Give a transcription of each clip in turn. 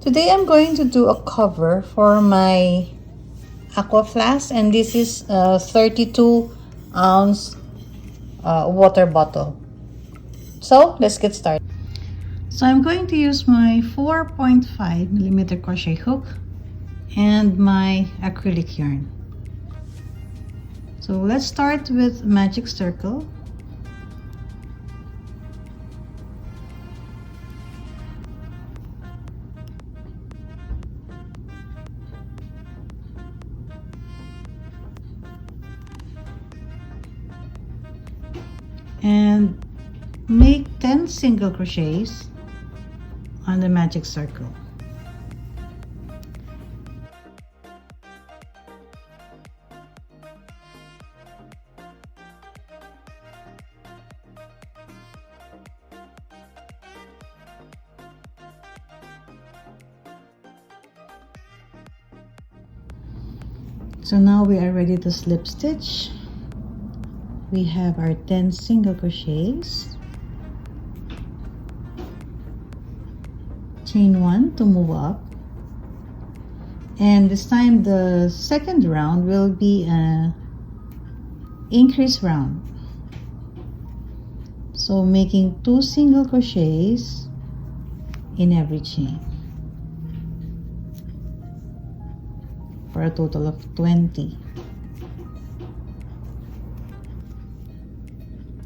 Today I'm going to do a cover for my Aquaflask, and this is a 32-ounce water bottle. So let's get started. So I'm going to use my 4.5mm crochet hook and my acrylic yarn. So let's start with magic circle. And make 10 single crochets on the magic circle. So now we are ready to slip stitch. We have our 10 single crochets, chain 1 to move up, and this time the second round will be an increase round. So making 2 single crochets in every chain for a total of 20.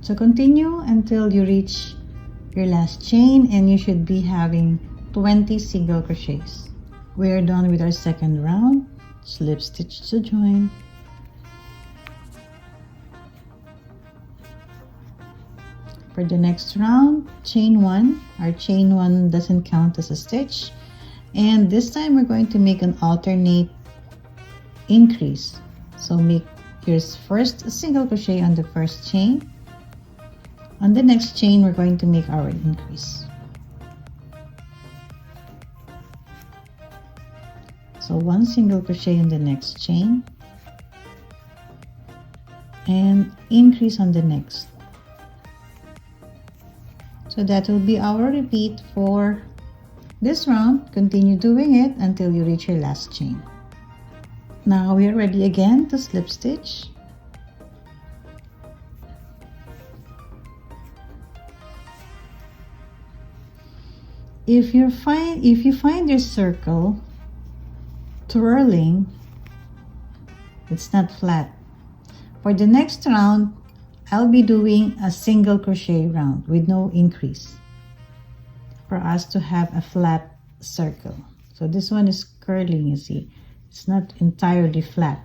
So continue until you reach your last chain, and you should be having 20 single crochets. We are done with our second round. Slip stitch to join. For the next round, chain 1. Our chain 1 doesn't count as a stitch. And this time we're going to make an alternate increase. So make your first a single crochet on the first chain. On the next chain, we're going to make our increase. So 1 single crochet in the next chain and increase on the next. So that will be our repeat for this round. Continue doing it until you reach your last chain. Now we are ready again to slip stitch. If you find your circle twirling, it's not flat. For the next round, I'll be doing a single crochet round with no increase for us to have a flat circle. So this one is curling, you see. It's not entirely flat.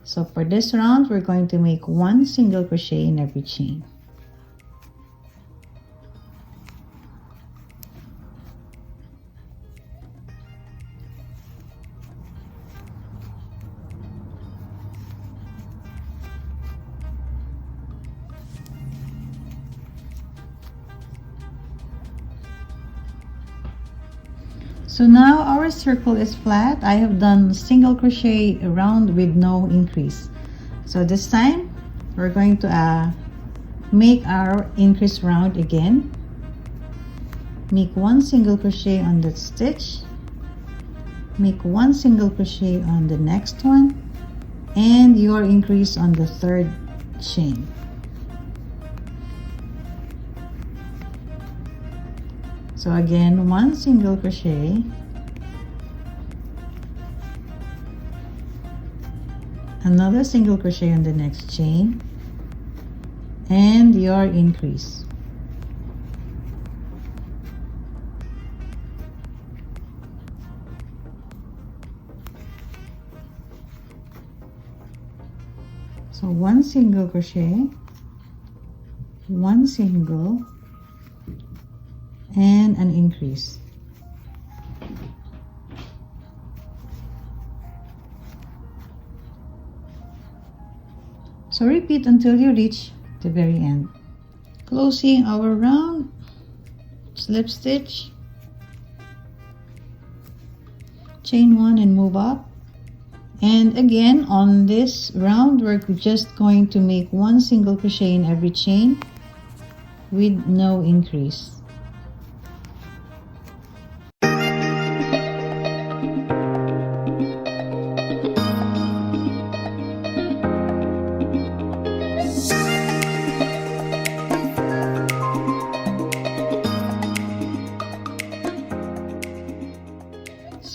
So for this round, we're going to make 1 single crochet in every chain. So now our circle is flat. I have done single crochet around with no increase. So this time we're going to make our increase round again. Make 1 single crochet on that stitch. Make 1 single crochet on the next one, and your increase on the third chain. So again, 1 single crochet, another single crochet on the next chain, and your increase. So 1 single crochet, 1 single, and an increase. So repeat until you reach the very end. Closing our round, slip stitch, chain 1 and move up. And again, on this round, we're just going to make 1 single crochet in every chain with no increase.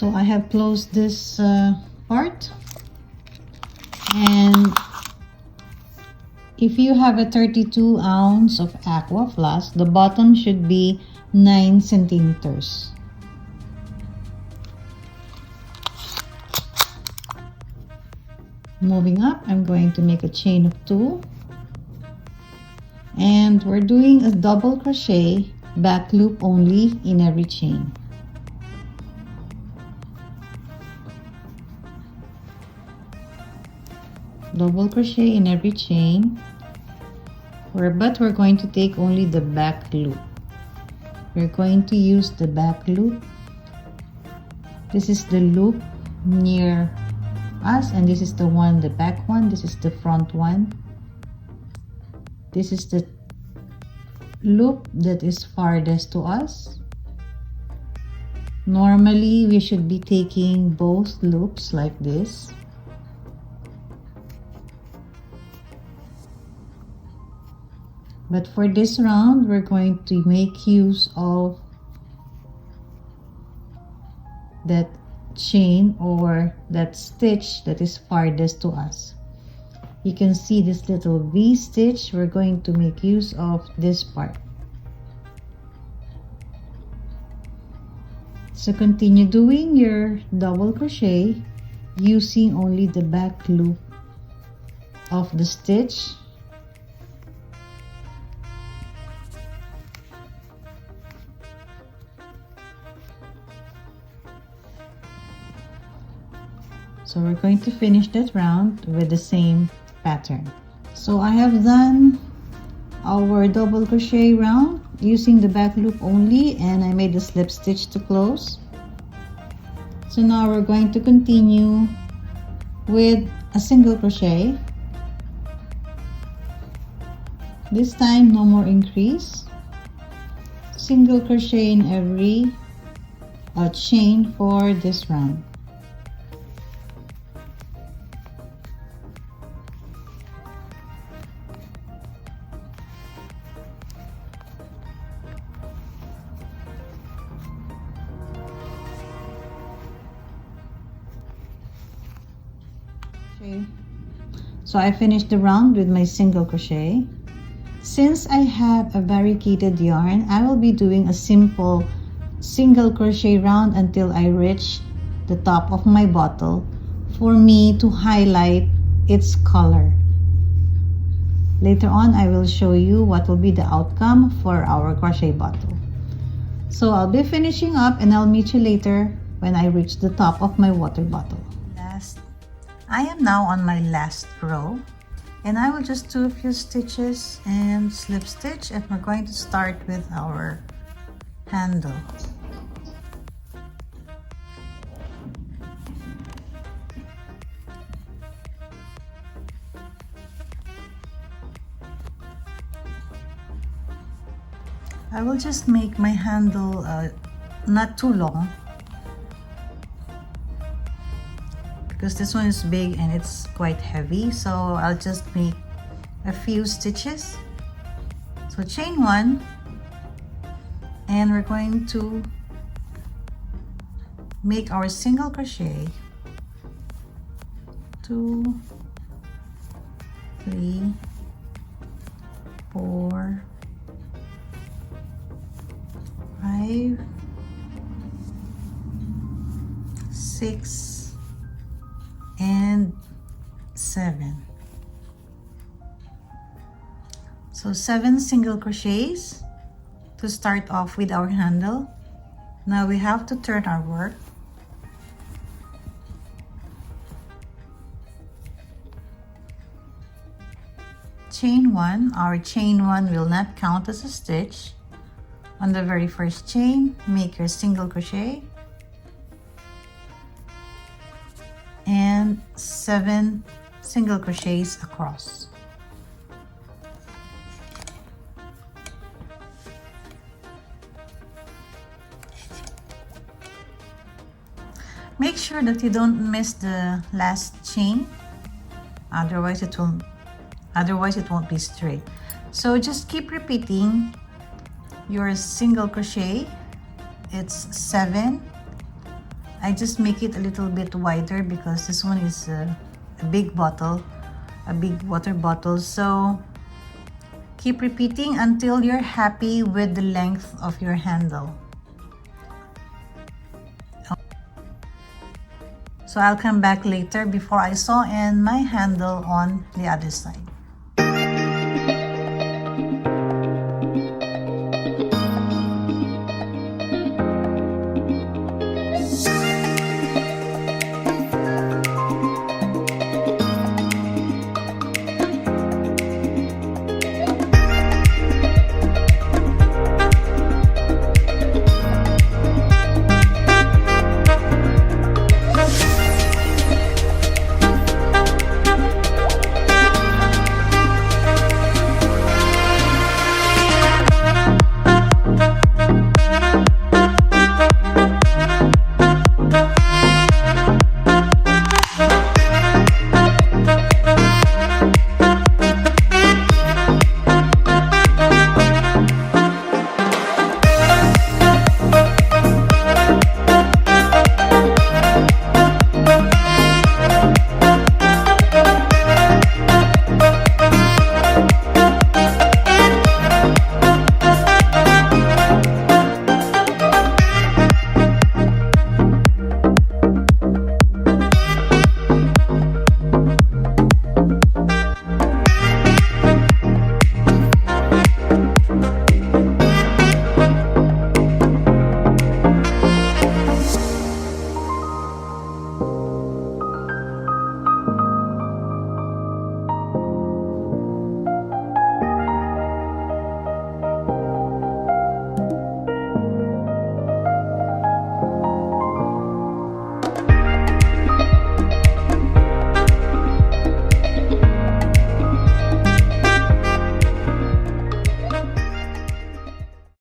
So I have closed this part, and if you have a 32 ounce of Aquaflask, the bottom should be 9 centimeters. Moving up, I'm going to make a chain of 2, and we're doing a double crochet back loop only in every chain. Double crochet in every chain, but we're going to take only the back loop. We're going to use the back loop. This is the loop near us, and this is the one, the back one. This is the front one. This is the loop that is farthest to us. Normally we should be taking both loops like this. But for this round, we're going to make use of that chain or that stitch that is farthest to us. You can see this little V stitch. We're going to make use of this part. So continue doing your double crochet using only the back loop of the stitch. So we're going to finish that round with the same pattern. So I have done our double crochet round using the back loop only, and I made a slip stitch to close. So now we're going to continue with a single crochet. This time no more increase. Single crochet in every chain for this round. So I finished the round with my single crochet. Since I have a variegated yarn, I will be doing a simple single crochet round until I reach the top of my bottle for me to highlight its color. Later on, I will show you what will be the outcome for our crochet bottle. So I'll be finishing up, and I'll meet you later when I reach the top of my water bottle. I am now on my last row, and I will just do a few stitches and slip stitch, and we're going to start with our handle. I will just make my handle not too long, because this one is big and it's quite heavy, so I'll just make a few stitches. So chain 1, and we're going to make our single crochet. 2, 3, 4, 5, 6, and 7. So 7 single crochets to start off with our handle. Now we have to turn our work. Chain 1. Our chain 1 will not count as a stitch. On the very first chain, make your single crochet and 7 single crochets across. Make sure that you don't miss the last chain, otherwise it won't be straight. So just keep repeating your single crochet. It's 7 I just make it a little bit wider because this one is a big bottle, a big water bottle. So keep repeating until you're happy with the length of your handle. So I'll come back later before I sew in my handle on the other side.